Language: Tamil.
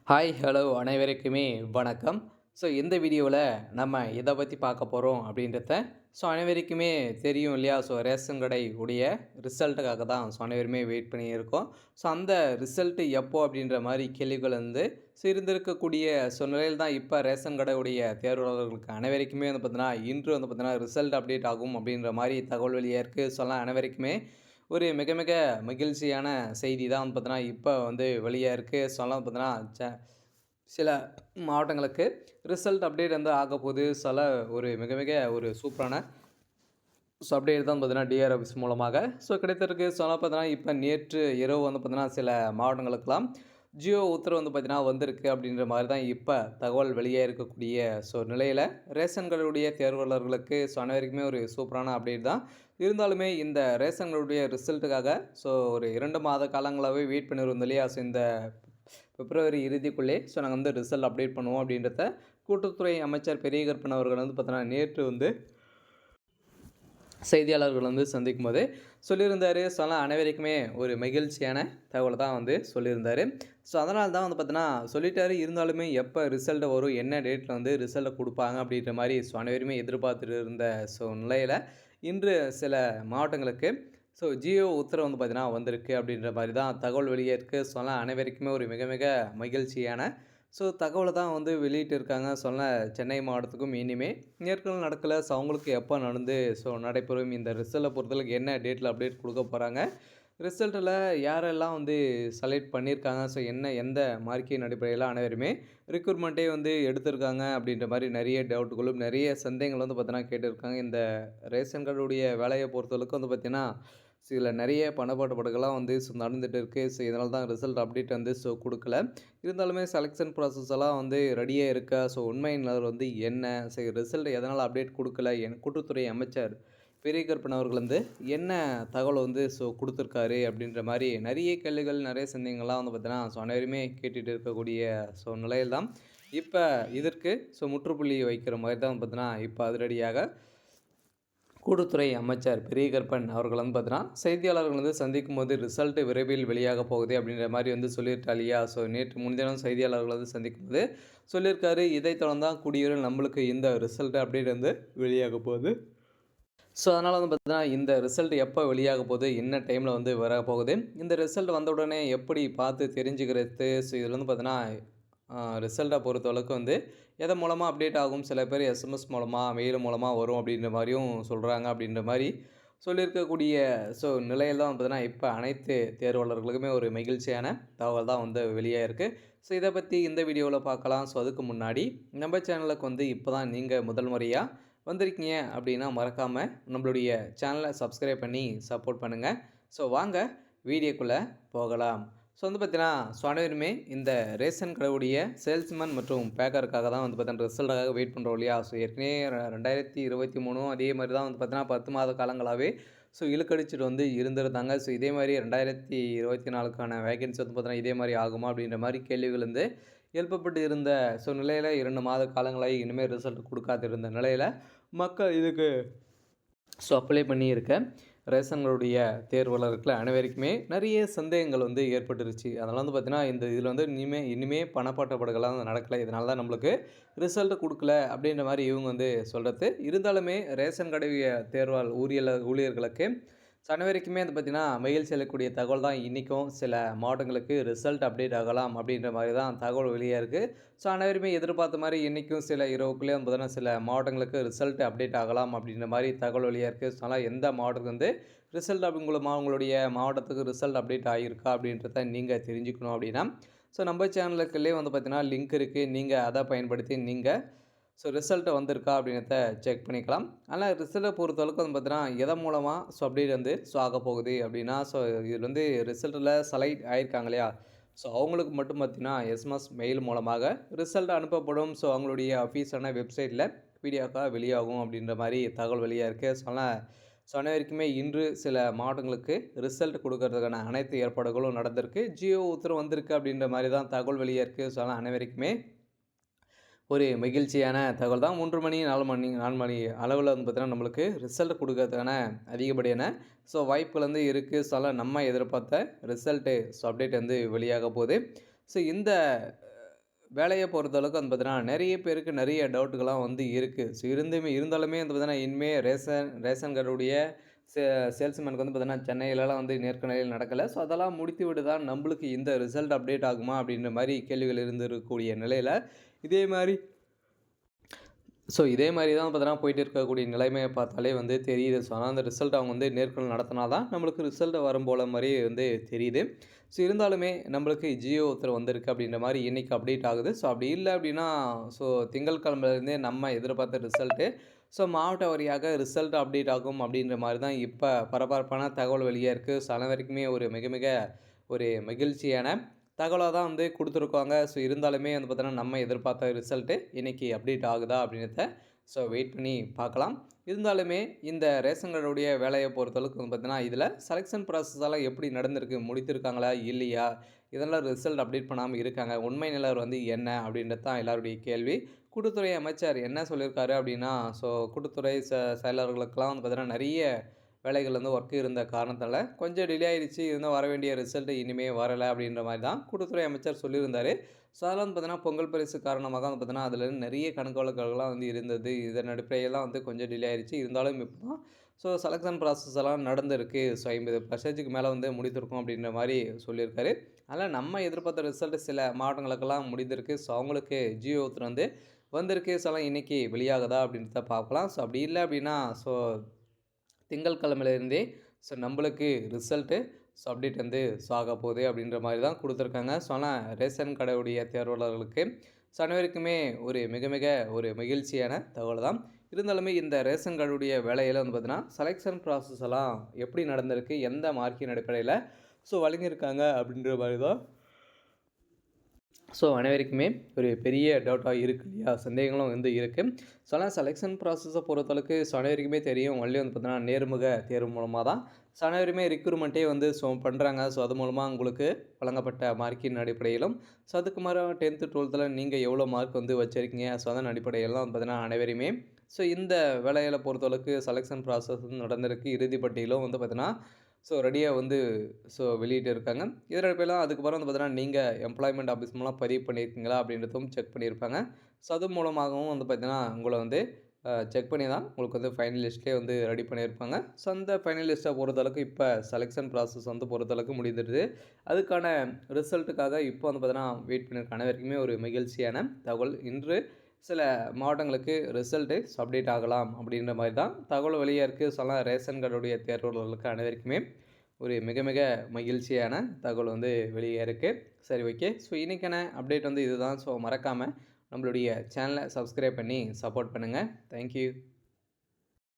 ஹாய், ஹலோ அனைவருக்குமே வணக்கம். இந்த வீடியோவில் நம்ம எதை பற்றி பார்க்க போகிறோம் அப்படின்றத அனைவருக்குமே தெரியும் இல்லையா? ரேஷன் கடை உடைய ரிசல்ட்டுக்காக தான் அனைவருமே வெயிட் பண்ணியிருக்கோம். அந்த ரிசல்ட்டு எப்போ அப்படின்ற மாதிரி கேள்விகள் வந்து இருந்திருக்கக்கூடிய நிலையில் தான் இப்போ ரேஷன் கடையுடைய தேர்வாளர்களுக்கு அனைவருக்குமே வந்து பார்த்தீங்கன்னா, இன்று வந்து பார்த்தீங்கன்னா ரிசல்ட் அப்டேட் ஆகும் அப்படின்ற மாதிரி தகவல் வெளியாக இருக்குது. அனைவருக்குமே ஒரு மிக மிக மகிழ்ச்சியான செய்தி தான் வந்து பார்த்தீங்கன்னா, இப்போ வந்து வெளியாக இருக்குது. அதெல்லாம் பார்த்தீங்கன்னா, சில மாவட்டங்களுக்கு ரிசல்ட் அப்டேட் வந்து ஆகப்போகுது. ஒரு மிக மிக ஒரு சூப்பரான அப்டேட் தான் பார்த்தீங்கன்னா, டிஆர் ஆஃபீஸ் மூலமாக கிடைத்திருக்கு. பார்த்தீங்கன்னா, இப்போ நேற்று இரவு வந்து பார்த்தீங்கன்னா, சில மாவட்டங்களுக்கெல்லாம் ஜியோ உத்தரவு வந்து பார்த்தீங்கன்னா வந்திருக்கு அப்படின்ற மாதிரி தான் இப்போ தகவல் வெளியாக இருக்கக்கூடிய நிலையில் ரேஷன் கடையுடைய தேர்வாளர்களுக்கு அனைவருக்குமே ஒரு சூப்பரான அப்டேட் தான். இருந்தாலுமே இந்த ரேஷன் கடையுடைய ரிசல்ட்டுக்காக ஒரு 2 மாத காலங்களாகவே வெயிட் பண்ணியிருந்தோம் இல்லையா? இந்த பிப்ரவரி இறுதிக்குள்ளே நாங்கள் வந்து ரிசல்ட் அப்டேட் பண்ணுவோம் அப்படின்றத கூட்டுத்துறை அமைச்சர் பெரியகருப்பன் அவர்கள் வந்து பார்த்தீங்கன்னா நேற்று வந்து செய்தியாளர்கள் வந்து சந்திக்கும் போது சொல்லியிருந்தார். அனைவருக்குமே ஒரு மகிழ்ச்சியான தகவலை தான் வந்து சொல்லியிருந்தார். அதனால தான் வந்து பார்த்தீங்கன்னா சொல்லிட்டாரு. இருந்தாலுமே எப்போ ரிசல்ட் வரும், என்ன டேட்டில் வந்து ரிசல்ட்டை கொடுப்பாங்க அப்படின்ற மாதிரி அனைவருமே எதிர்பார்த்துட்டு இருந்த நிலையில் இன்று சில மாவட்டங்களுக்கு ஜியோ உத்தரவு வந்து பார்த்தீங்கன்னா வந்திருக்கு அப்படின்ற மாதிரி தான் தகவல் வெளியே இருக்குது. அனைவருக்குமே ஒரு மிக மிக மகிழ்ச்சியான தகவலை தான் வந்து வெளியிட்டிருக்காங்க. சென்னை மாவட்டத்துக்கும் இனிமே நேர்காணல் நடக்கலை. அவங்களுக்கு எப்போ நடந்து நடைபெறும், இந்த ரிசல்ட்டை பொறுத்தளவுக்கு என்ன டேட்டில் அப்டேட் கொடுக்க போகிறாங்க, ரிசல்ட்டில் யாரெல்லாம் வந்து செலக்ட் பண்ணியிருக்காங்க, எந்த மார்க்கின் அடிப்படையில் அனைவருமே ரிக்ரூட்மெண்ட்டே வந்து எடுத்திருக்காங்க அப்படின்ற மாதிரி நிறைய டவுட்டுகளும் நிறைய சந்தேகங்கள் வந்து பார்த்தீங்கன்னா கேட்டிருக்காங்க. இந்த ரேஷன் கார்டுடைய வேலையை பொறுத்தளவுக்கு வந்து பார்த்திங்கன்னா சில நிறைய பணப்பாட்டுப்பாடுகள்லாம் வந்து நடந்துகிட்டு இருக்குது. இதனால தான் ரிசல்ட் அப்டேட் வந்து கொடுக்கல. இருந்தாலுமே செலெக்ஷன் ப்ராசஸ் எல்லாம் வந்து ரெடியாக இருக்கா? உண்மை நிலவரம் வந்து என்ன? ரிசல்ட் எதனால் அப்டேட் கொடுக்கல? கூட்டுத்துறை அமைச்சர் பெரியகருப்பன் அவர்கள் வந்து என்ன தகவல் வந்து கொடுத்துருக்காரு அப்படின்ற மாதிரி நிறைய கேள்விகள், நிறைய சந்தேகங்கள்லாம் வந்து பார்த்தீங்கன்னா அனைவருமே கேட்டுட்டு இருக்கக்கூடிய நிலையில் தான் இப்போ இதற்கு முற்றுப்புள்ளி வைக்கிற மாதிரி தான் பார்த்தீங்கன்னா இப்போ அதிரடியாக கூட்டுத்துறை அமைச்சர் பெரியகருப்பன் அவர்கள் வந்து பார்த்தீங்கன்னா செய்தியாளர்கள் வந்து சந்திக்கும் போது ரிசல்ட் விரைவில் வெளியாக போகுது அப்படின்ற மாதிரி வந்து சொல்லியிருக்கா இல்லையா? நேற்று முன்தினம் செய்தியாளர்கள் வந்து சந்திக்கும் போது சொல்லியிருக்காரு. இதை தொடர்ந்து தான் கூடியவரை நம்மளுக்கு இந்த ரிசல்ட் அப்டேட் வந்து வெளியாக போகுது. அதனால் வந்து பார்த்தீங்கன்னா இந்த ரிசல்ட் எப்போ வெளியாக போகுது, என்ன டைமில் வந்து வர போகுது, இந்த ரிசல்ட் வந்த உடனே எப்படி பார்த்து தெரிஞ்சுக்கிறது, இதில் வந்து பார்த்தீங்கன்னா ரிசல்ட்டை பொறுத்தளவுக்கு வந்து எதன் மூலமாக அப்டேட் ஆகும், சில பேர் எஸ்எம்எஸ் மூலமாக, மெயில் மூலமாக வரும் அப்படின்ற மாதிரியும் சொல்கிறாங்க. அப்படின்ற மாதிரி சொல்லியிருக்கக்கூடிய நிலையில் தான் பார்த்தீங்கன்னா இப்போ அனைத்து தேர்வாளர்களுக்குமே ஒரு மகிழ்ச்சியான தகவல் தான் வந்து வெளியாக இருக்குது. இதை பற்றி இந்த வீடியோவில் பார்க்கலாம். அதுக்கு முன்னாடி நம்ம சேனலுக்கு வந்து இப்போ தான் நீங்கள் முதல் முறையாக வந்திருக்கீங்க அப்படின்னா மறக்காமல் நம்மளுடைய சேனலை சப்ஸ்கிரைப் பண்ணி சப்போர்ட் பண்ணுங்கள். வாங்க வீடியோக்குள்ளே போகலாம். வந்து பார்த்தீங்கன்னா அனைவருமே இந்த ரேஷன் கடையுடைய சேல்ஸ்மேன் மற்றும் பேக்கருக்காக தான் வந்து பார்த்தீங்கன்னா ரிசல்ட்டாக வெயிட் பண்ணுறோம் இல்லையா? ஏற்கனவே 2023 அதே மாதிரி தான் வந்து பார்த்தீங்கன்னா 10 மாத காலங்களாகவே இழுக்கடிச்சிட்டு வந்து இருந்திருந்தாங்க. இதே மாதிரி 2024க்கான வேகன்சி வந்து பார்த்தீங்கன்னா இதே மாதிரி ஆகுமா அப்படின்ற மாதிரி கேள்விகள் வந்து எழுப்பப்பட்டு இருந்த நிலையில் 2 மாத காலங்களாகி இனிமேல் ரிசல்ட் கொடுக்காதிருந்த நிலையில் மக்கள் இதுக்கு அப்ளை பண்ணியிருக்க ரேஷன்களுடைய தேர்வாளர்கள் அனைவருக்குமே நிறைய சந்தேகங்கள் வந்து ஏற்பட்டுருச்சு. அதனால் வந்து பார்த்தீங்கன்னா இதில் வந்து இனிமே பணப்பாட்டப்பாடுகள்லாம் நடக்கலை. இதனால தான் நம்மளுக்கு ரிசல்ட் கொடுக்கல அப்படின்ற மாதிரி இவங்க வந்து சொல்கிறது. இருந்தாலுமே ரேஷன் கடை ஊழியர்களுக்கு அனைவருக்குமே வந்து பார்த்திங்கன்னா மகிழ்ச்சி அளிக்கக்கூடிய தகவல் தான் இன்றைக்கும் சில மாவட்டங்களுக்கு ரிசல்ட் அப்டேட் ஆகலாம் அப்படின்ற மாதிரி தான் தகவல் வெளியாக இருக்குது. அனைவருமே எதிர்பார்த்த மாதிரி இன்றைக்கும் சில இரவுக்குள்ளே வந்து பார்த்திங்கன்னா சில மாவட்டங்களுக்கு ரிசல்ட் அப்டேட் ஆகலாம் அப்படின்ற மாதிரி தகவல் வெளியாக இருக்குது. அதனால் எந்த மாவட்டத்துக்கு வந்து ரிசல்ட் மூலமாக உங்களுடைய மாவட்டத்துக்கு ரிசல்ட் அப்டேட் ஆகியிருக்கா அப்படின்றத நீங்கள் தெரிஞ்சுக்கணும் அப்படின்னா நம்ம சேனலுக்குள்ளே வந்து பார்த்திங்கன்னா லிங்க் இருக்குது. நீங்கள் அதை பயன்படுத்தி நீங்கள் ரிசல்ட்டு வந்திருக்கா அப்படின்றத செக் பண்ணிக்கலாம். ஆனால் ரிசல்ட்டை பொறுத்தளவுக்கு வந்து பார்த்தீங்கன்னா எதன் மூலமாக அப்டேட் வந்து ஆக போகுது அப்படின்னா இதில் வந்து ரிசல்ட்டில் செலக்ட் ஆகியிருக்காங்க இல்லையா? அவங்களுக்கு மட்டும் பார்த்தீங்கன்னா எஸ்எம்எஸ் மெயில் மூலமாக ரிசல்ட் அனுப்பப்படும். அவங்களுடைய அஃபீஸான வெப்சைட்டில் பிடிஎஃபாக வெளியாகும் அப்படின்ற மாதிரி தகவல் வெளியாக இருக்குது. அனைவருக்குமே இன்று சில மாவட்டங்களுக்கு ரிசல்ட் கொடுக்கறதுக்கான அனைத்து ஏற்பாடுகளும் நடந்திருக்கு. ஜியோ உத்தரவு வந்திருக்கு அப்படின்ற மாதிரி தான் தகவல் வெளியாக இருக்குது. அனைவருக்குமே ஒரு மகிழ்ச்சியான தகவல் தான். 3 மணி 4 மணி அளவில் வந்து பார்த்தீங்கன்னா நம்மளுக்கு ரிசல்ட் கொடுக்கறதுக்கான அதிகப்படியான வாய்ப்புகள் வந்து இருக்குது. நம்ம எதிர்பார்த்த ரிசல்ட்டு அப்டேட் வந்து வெளியாக போகுது. இந்த வேலைய பொறுத்தளவுக்கு வந்து பார்த்தீங்கன்னா, நெறைய பேருக்கு நெறைய டவுட்டுகள்லாம் வந்து இருக்கு. ஸோ இருந்தாலுமே வந்து பார்த்தீங்கன்னா, இனிமே ரேஷன் கார்டுடைய சே சேல்ஸ்மேனுக்கு வந்து பார்த்தீங்கன்னா, சென்னையிலலாம் வந்து நேர்காணல் நடக்கல. ஸோ அதெல்லாம் முடித்துவிட்டு தான் நம்பளுக்கு இந்த ரிசல்ட் அப்டேட் ஆகுமா? அப்படின்ற மாரி கேள்விகள் இருந்திருக்கக்கூடிய நிலையில, இதே மாரி இதே மாரி தான் பார்த்தீங்கன்னா, போயிட்டு இருக்கக்கூடிய நிலைமைய பார்த்தாலே வந்து தெரியுது. ஸோ ஆனா அந்த ரிசல்ட் அவங்க வந்து நேர்காணல் நடத்தினா தான் நம்மளுக்கு ரிசல்ட் வரும் போல மாரி வந்து தெரியுது. ஸோ இருந்தாலுமே நம்மளுக்கு ஜியோ உத்தரவு வந்திருக்கு அப்படின்ற மாரி இன்னைக்கு அப்டேட் ஆகுது. ஸோ அப்படி இல்ல அப்படின்னா, ஸோ திங்கட்கிழமையிலேருந்தே நம்ம எதிர்பார்த்த ரிசல்ட்டு மாவட்ட வாரியாக ரிசல்ட் அப்டேட் ஆகும் அப்படின்ற மாரி தான் இப்ப பரபரப்பான தகவல் வெளியா இருக்கு. ஸோ அனைவருக்குமே ஒரு மிக மிக ஒரு மகிழ்ச்சியான தகவலா தான் வந்து குடுத்துருக்காங்க. ஸோ இருந்தாலுமே வந்து பார்த்தீங்கன்னா, நம்ம எதிர்பார்த்த ரிசல்ட்டு இன்னைக்கு அப்டேட் ஆகுதா அப்படின்றத வெயிட் பண்ணி பார்க்கலாம். இருந்தாலுமே இந்த ரேஷன் கார்டுடைய வேலைய பொறுத்தளவுக்கு வந்து பார்த்தீங்கன்னா, இதில செலக்ஷன் ப்ராசஸ் எல்லாம் எப்படி நடந்திருக்கு? முடித்திருக்காங்களா? இல்லையா? இதெல்லாம் ரிசல்ட் அப்டேட் பண்ணாம இருக்காங்க. உண்மை நிலவரம் வந்து என்ன? அப்படின்றது தான் எல்லாருடைய கேள்வி. கூட்டுத்துறை அமைச்சர் என்ன சொல்லியிருக்காரு அப்படின்னா, கூட்டுத்துறை செயலர்களுக்கெல்லாம் வந்து பார்த்தீங்கன்னா, நெறைய வேலைகள் வந்து ஒர்க் இருந்த காரணத்தால கொஞ்சம் டிலே ஆயிடுச்சு. இன்னும் வர வேண்டிய ரிசல்ட் இனிமே வரல அப்படின்ற மாரி தான் கூட்டுத்துறை அமைச்சர் சொல்லியிருந்தாரு. அதெல்லாம் வந்து பார்த்தீங்கன்னா, பொங்கல் பரிசு காரணமாக வந்து பார்த்தீங்கன்னா, அதில நெறைய கணக்கு வழக்குகள்லாம் வந்து இருந்தது. இதன் அடிப்படையில வந்து கொஞ்சம் டிலே ஆயிருச்சு. இருந்தாலும் இப்போ தான் செலக்ஷன் ப்ராசஸ் எல்லாம் நடந்திருக்கு. 50% மேல வந்து முடித்திருக்கோம் அப்படின்ற மாரி சொல்லியிருக்காரு. அதனால நம்ம எதிர்பார்த்த ரிசல்ட் சில மாவட்டங்களுக்கெல்லாம் முடிந்திருக்கு. அவங்களுக்கு ஜியோ உத்தரவு வந்து வந்திருக்கு. அதெல்லாம் இன்னைக்கு வெளியாகுதா அப்படின்றத பார்க்கலாம். அப்படி இல்ல அப்படின்னா, திங்கட்கிழமையிலேருந்தே நம்பளுக்கு ரிசல்ட்டு அப்டேட் வந்து ஆகப்போகுது அப்படின்ற மாரி தான் குடுத்துருக்காங்க. ஆனால் ரேஷன் கடையுடைய தேர்வாளர்களுக்கு அனைவருக்குமே ஒரு மிக மிக ஒரு மகிழ்ச்சியான தகவல் தான். இருந்தாலுமே இந்த ரேஷன் கார்டுடைய வேலையில வந்து பார்த்தீங்கன்னா, செலக்ஷன் ப்ராசஸ் எல்லாம் எப்படி நடந்திருக்கு? எந்த மார்க்கின் அடிப்படையில வழங்கியிருக்காங்க அப்படின்ற மாரி தான் அனைவருக்குமே ஒரு பெரிய டவுட்டா இருக்கு இல்லையா? சந்தேகங்களும் வந்து இருக்கு. ஆனால் செலக்ஷன் ப்ராசஸ பொறுத்தளவுக்கு அனைவருக்குமே தெரியும். ஒன்லி வந்து பார்த்தீங்கன்னா, நேர்முக தேர்வு மூலமா தான் அனைவருமே ரெக்ரூட்மெண்ட்டே வந்து பண்றாங்க. அது மூலமா உங்களுக்கு வழங்கப்பட்ட மார்க்கின் அடிப்படையிலும், அதுக்கு மாறா 10த், 12த்ல நீங்க எவ்வளோ மார்க் வந்து வச்சிருக்கீங்க, அதன் அடிப்படையில வந்து பார்த்தீங்கன்னா, அனைவரையுமே இந்த வேலையில பொறுத்தளவுக்கு செலக்ஷன் ப்ராசஸ் நடந்திருக்கு. இறுதி பட்டியலும் வந்து பார்த்தீங்கன்னா, ரெடியா வந்து வெளியிட்டிருக்காங்க. இதன் அடிப்படையில அதுக்கப்புறம் வந்து பார்த்தீங்கன்னா, நீங்க எம்ப்ளாய்மென்ட் ஆஃபீஸ் மூலம் பதிவு பண்ணியிருக்கீங்களா அப்படின்றதும் செக் பண்ணியிருப்பாங்க. அது மூலமாகவும் வந்து பார்த்தீங்கன்னா, உங்கள வந்து செக் பண்ணி தான் உங்களுக்கு வந்து ஃபைனல் லிஸ்ட்லேயே வந்து ரெடி பண்ணியிருப்பாங்க. அந்த ஃபைனல் லிஸ்ட்ட பொறுத்தளவுக்கு இப்ப செலக்ஷன் ப்ராசஸ் வந்து பொறுத்தளவுக்கு முடிந்துடுது. அதுக்கான ரிசல்ட்டுக்காக இப்போ வந்து பார்த்தீங்கன்னா, வெயிட் பண்ணியிருக்க அனைவருக்குமே ஒரு மகிழ்ச்சியான தகவல். இன்று சில மாவட்டங்களுக்கு ரிசல்ட்டு அப்டேட் ஆகலாம் அப்படின்ற மாரி தான் தகவல் வெளியா இருக்கு. ரேஷன் கார்டுடைய தேர்வாளர்களுக்கு அனைவருக்குமே ஒரு மிக மிக மகிழ்ச்சியான தகவல் வந்து வெளியே இருக்கு. சரி, ஓகே. இன்னைக்கான அப்டேட் வந்து இதுதான். மறக்காம நம்மளுடைய சேனலை சப்ஸ்கிரைப் பண்ணி சப்போர்ட் பண்ணுங்க. Thank you.